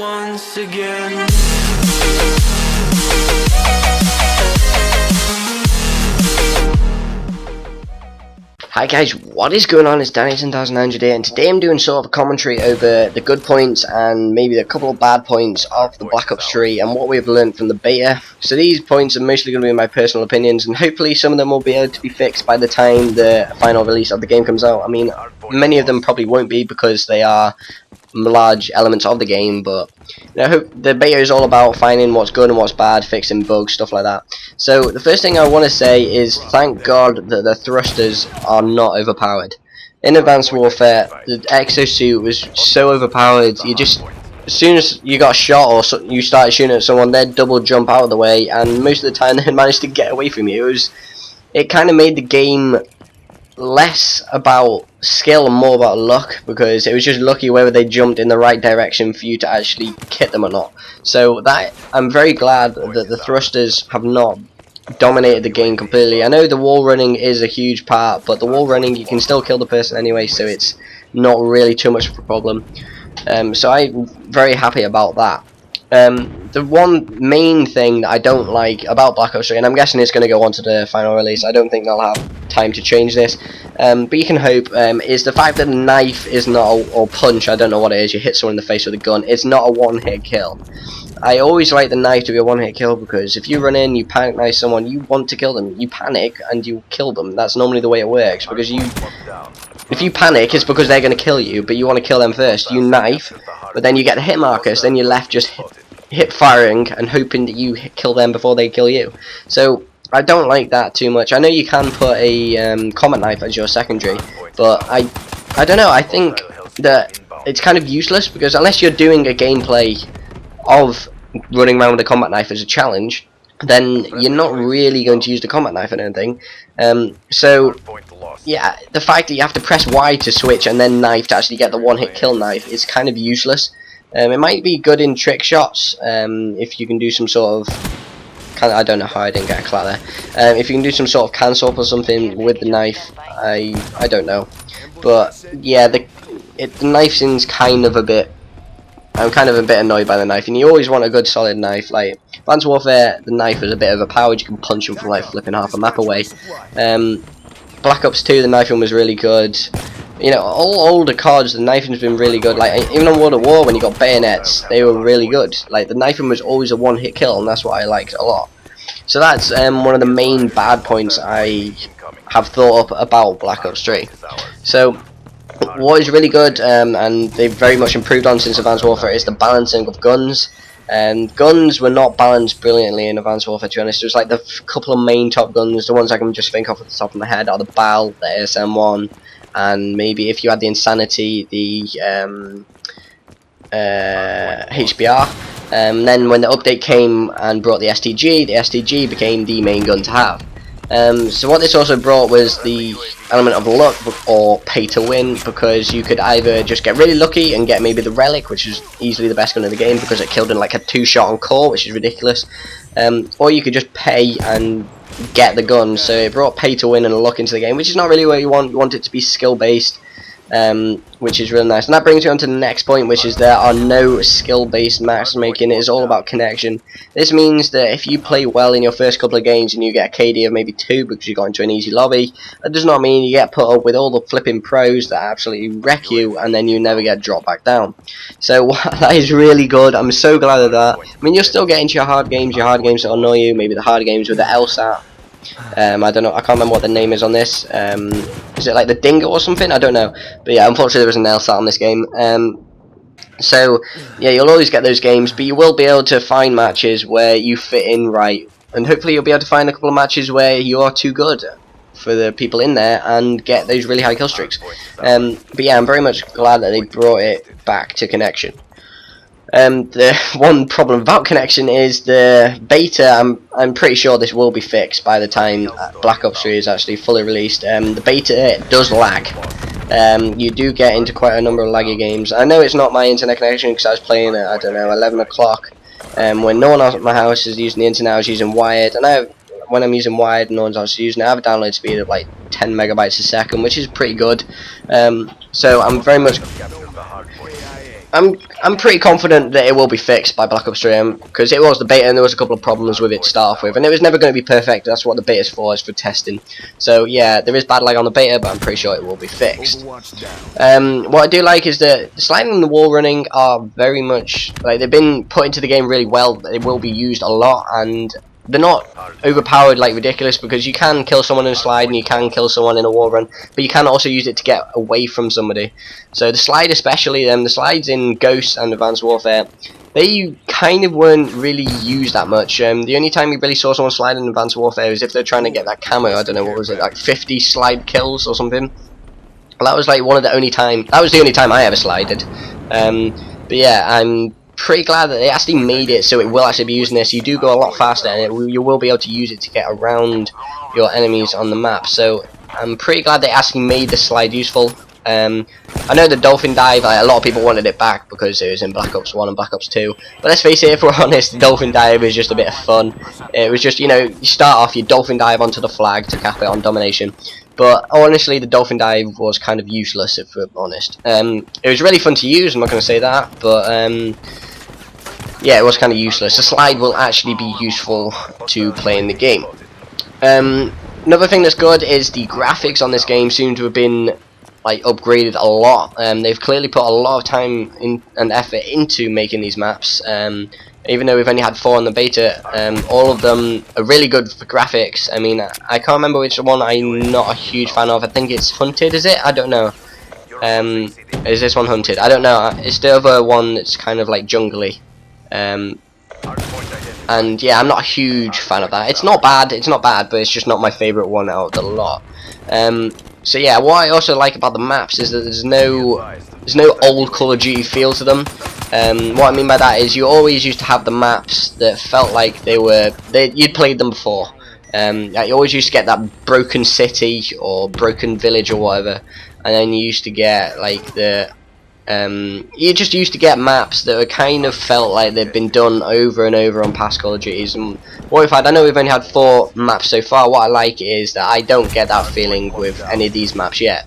once again. Hi guys, what is going on? It's Danny10900 here, and today I'm doing sort of a commentary over the good points and maybe a couple of bad points of the Black Ops 3 and what we've learned from the beta. So these points are mostly going to be my personal opinions, and hopefully some of them will be able to be fixed by the time the final release of the game comes out. I mean, many of them probably won't be because they are large elements of the game, but I hope the beta is all about finding what's good and what's bad, fixing bugs, stuff like that. So the first thing I want to say is thank God that the thrusters are not overpowered. In Advanced Warfare, the exosuit was so overpowered. You just, as soon as you got shot or you started shooting at someone, they'd double jump out of the way, and most of the time they managed to get away from you. It kind of made the game less about skill and more about luck, because it was just lucky whether they jumped in the right direction for you to actually hit them or not. So that, I'm very glad that the thrusters have not dominated the game completely. I know the wall running is a huge part, but the wall running, you can still kill the person anyway, so it's not really too much of a problem. So I'm very happy about that. The one main thing that I don't like about Black Ops 3, and I'm guessing it's going to go on to the final release, I don't think they'll have time to change this, but you can hope, is the fact that the knife is not or punch, I don't know what it is, you hit someone in the face with a gun, it's not a one-hit kill. I always like the knife to be a one-hit kill, because if you run in, you panic knife someone, you want to kill them, you panic and you kill them. That's normally the way it works, because if you panic, it's because they're going to kill you, but you want to kill them first. You knife, but then you get the hit markers, then you're left just hip firing and hoping that you kill them before they kill you. So I don't like that too much. I know you can put a combat knife as your secondary, but I don't know, I think that it's kind of useless, because unless you're doing a gameplay of running around with a combat knife as a challenge, then you're not really going to use the combat knife or anything. So yeah, the fact that you have to press Y to switch and then knife to actually get the one-hit kill knife is kind of useless. It might be good in trick shots, if you can do some sort of, I don't know how I didn't get a clat there. If you can do some sort of cancel up or something with the knife, I don't know. But yeah, the knife seems kind of a bit, I'm kind of a bit annoyed by the knife, and you always want a good solid knife. Like Advanced Warfare, the knife is a bit overpowered, you can punch them from like flipping half a map away. Black Ops 2, the knifing was really good. You know, all older CODs, the knifing's been really good. Like even on World at War, when you got bayonets, they were really good. Like the knifing was always a one-hit kill, and that's what I liked a lot. So that's one of the main bad points I have thought up about Black Ops 3. So what is really good, and they've very much improved on since Advanced Warfare, is the balancing of guns. Guns were not balanced brilliantly in Advanced Warfare, to be honest. It was like the couple of main top guns, the ones I can just think of at the top of my head are the BAL, the ASM-1, and maybe if you had the Insanity, the HBR. Then when the update came and brought the STG became the main gun to have. So what this also brought was the element of luck or pay to win, because you could either just get really lucky and get maybe the relic, which is easily the best gun in the game because it killed in like a 2-shot on core, which is ridiculous, or you could just pay and get the gun. So it brought pay to win and luck into the game, which is not really what you want. You want it to be skill based, which is really nice. And that brings me on to the next point, which is there are no skill based matchmaking. It is all about connection. This means that if you play well in your first couple of games and you get a KD of maybe 2 because you got into an easy lobby, that does not mean you get put up with all the flipping pros that absolutely wreck you and then you never get dropped back down. So that is really good. I'm so glad of that. I mean, you'll still get into your hard games that annoy you, maybe the hard games with the LSAT. I don't know, I can't remember what the name is on this. Is it like the Dingo or something? I don't know. But yeah, unfortunately there was an LSAT on this game. So yeah, you'll always get those games, but you will be able to find matches where you fit in right, and hopefully you'll be able to find a couple of matches where you are too good for the people in there and get those really high kill streaks. But yeah, I'm very much glad that they brought it back to connection. The one problem about connection is the beta. I'm pretty sure this will be fixed by the time Black Ops 3 is actually fully released. The beta does lag. You do get into quite a number of laggy games. I know it's not my internet connection because I was playing at, I don't know, 11 o'clock, when no one else at my house is using the internet. I was using wired, and when I'm using wired and no one's else using it, I have a download speed of like 10 megabytes a second, which is pretty good. So I'm very much I'm pretty confident that it will be fixed by Black Ops 3 because it was the beta and there was a couple of problems with it to start off with, and it was never going to be perfect. That's what the beta is for testing. So yeah, there is bad lag on the beta, but I'm pretty sure it will be fixed. What I do like is that the sliding and the wall running are very much like they've been put into the game really well. They will be used a lot, and they're not overpowered like ridiculous, because you can kill someone in a slide and you can kill someone in a wall run, but you can also use it to get away from somebody. So the slide especially, the slides in Ghosts and Advanced Warfare, they kind of weren't really used that much. The only time you really saw someone slide in Advanced Warfare is if they're trying to get that camo. I don't know, what was it, like 50 slide kills or something. Well, that was like one of the only time, that was the only time I ever slided. But yeah, I'm pretty glad that they actually made it so it will actually be using this. You do go a lot faster, and you will be able to use it to get around your enemies on the map. So I'm pretty glad they actually made the slide useful. I know the dolphin dive, a lot of people wanted it back because it was in Black Ops 1 and Black Ops 2, but let's face it, if we're honest, the dolphin dive is just a bit of fun. It was just, you know, you start off, you dolphin dive onto the flag to cap it on domination, but honestly the dolphin dive was kind of useless, if we're honest. It was really fun to use, I'm not going to say that, but yeah, it was kind of useless. The slide will actually be useful to play in the game. Another thing that's good is the graphics on this game seem to have been like upgraded a lot. They've clearly put a lot of time and effort into making these maps. Even though we've only had 4 on the beta, all of them are really good for graphics. I mean, I can't remember which one I'm not a huge fan of. I think it's Hunted, is it? I don't know. Is this one Hunted? I don't know. It's the other one that's kind of like jungly. And yeah, I'm not a huge fan of that. It's not bad, but it's just not my favourite one out of the lot. So yeah, what I also like about the maps is that there's no old Call of Duty feel to them. What I mean by that is you always used to have the maps that felt like you'd played them before. You always used to get that broken city or broken village or whatever, and then you used to get like you just used to get maps that were kind of felt like they've been done over and over on past Call of Duties. And what we've had, I know we've only had 4 maps so far. What I like is that I don't get that feeling with any of these maps yet.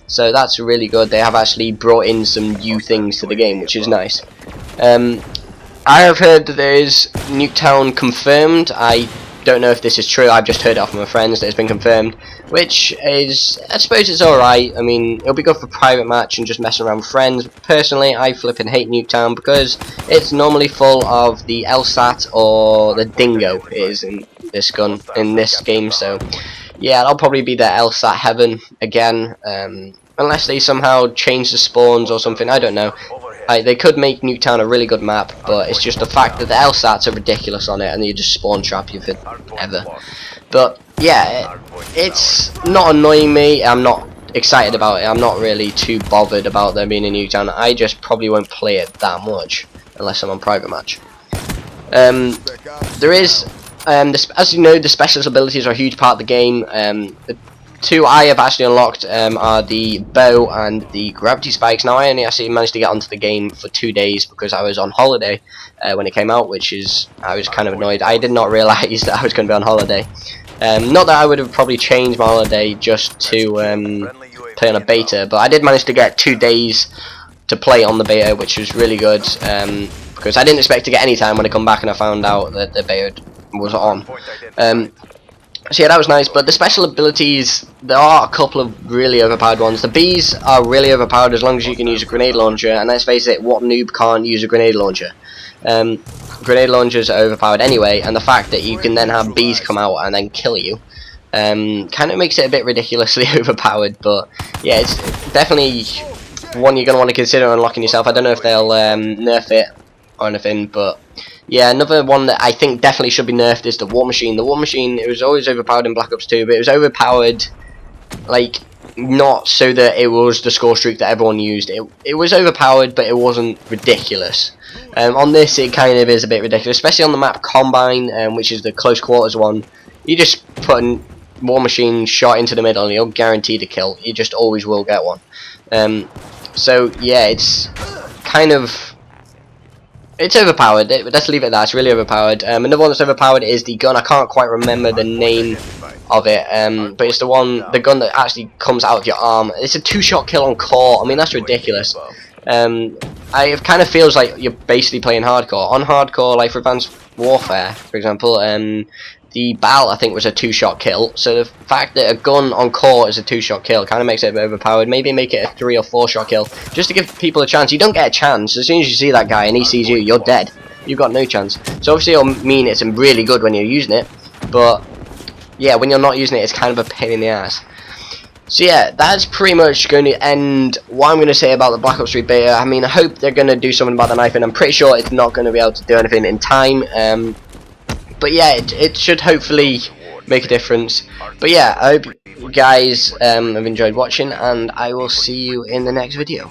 So that's really good. They have actually brought in some new things to the game, which is nice. I have heard that there is Nuketown confirmed. I don't know if this is true. I've just heard it off my friends that it's been confirmed, which is, I suppose it's alright. I mean, it'll be good for private match and just messing around with friends. Personally, I flipping hate Nuketown because it's normally full of the LSAT or the Dingo. It is in this game. So yeah, that'll probably be the LSAT heaven again, unless they somehow change the spawns or something. I don't know. They could make Nuketown a really good map, but it's just the fact that the LSATs are ridiculous on it and you just spawn trap you forever. But yeah, it's not annoying me. I'm not excited about it. I'm not really too bothered about there being a Nuketown. I just probably won't play it that much unless I'm on private match. There is, as you know, the specialist abilities are a huge part of the game. The 2 I have actually unlocked are the bow and the gravity spikes. Now I only actually managed to get onto the game for 2 days because I was on holiday when it came out, which is, I was kind of annoyed. I did not realise that I was going to be on holiday. Not that I would have probably changed my holiday just to play on a beta, but I did manage to get 2 days to play on the beta, which was really good, because I didn't expect to get any time when I come back and I found out that the beta was on. So yeah, that was nice, but the special abilities, there are a couple of really overpowered ones. The bees are really overpowered as long as you can use a grenade launcher, and let's face it, what noob can't use a grenade launcher? Grenade launchers are overpowered anyway, and the fact that you can then have bees come out and then kill you kind of makes it a bit ridiculously overpowered. But yeah, it's definitely one you're going to want to consider unlocking yourself. I don't know if they'll nerf it or anything, but yeah, another one that I think definitely should be nerfed is the War Machine. The War Machine, it was always overpowered in Black Ops 2, but it was overpowered, like, not so that it was the score streak that everyone used. It was overpowered, but it wasn't ridiculous. On this, it kind of is a bit ridiculous, especially on the map Combine, which is the close quarters one. You just put a War Machine shot into the middle and you're guaranteed a kill. You just always will get one. So, yeah, it's kind of... It's overpowered. Let's leave it at that. It's really overpowered. Another one that's overpowered is the gun. I can't quite remember the name of it, but it's the gun that actually comes out of your arm. It's a 2-shot kill on core. I mean, that's ridiculous. It kind of feels like you're basically playing hardcore. On hardcore, like for Advanced Warfare, for example, the BAL I think was a 2-shot kill. So the fact that a gun on core is a 2-shot kill kind of makes it a bit overpowered. Maybe make it a 3 or 4-shot kill, just to give people a chance. You don't get a chance. As soon as you see that guy and he sees you, you're dead. You've got no chance. So obviously it'll mean it's really good when you're using it, but yeah, when you're not using it, it's kind of a pain in the ass. So yeah, that's pretty much going to end what I'm going to say about the Black Ops 3 beta. I mean, I hope they're going to do something about the knifing. I'm pretty sure it's not going to be able to do anything in time. But yeah, it should hopefully make a difference. But yeah, I hope you guys have enjoyed watching, and I will see you in the next video.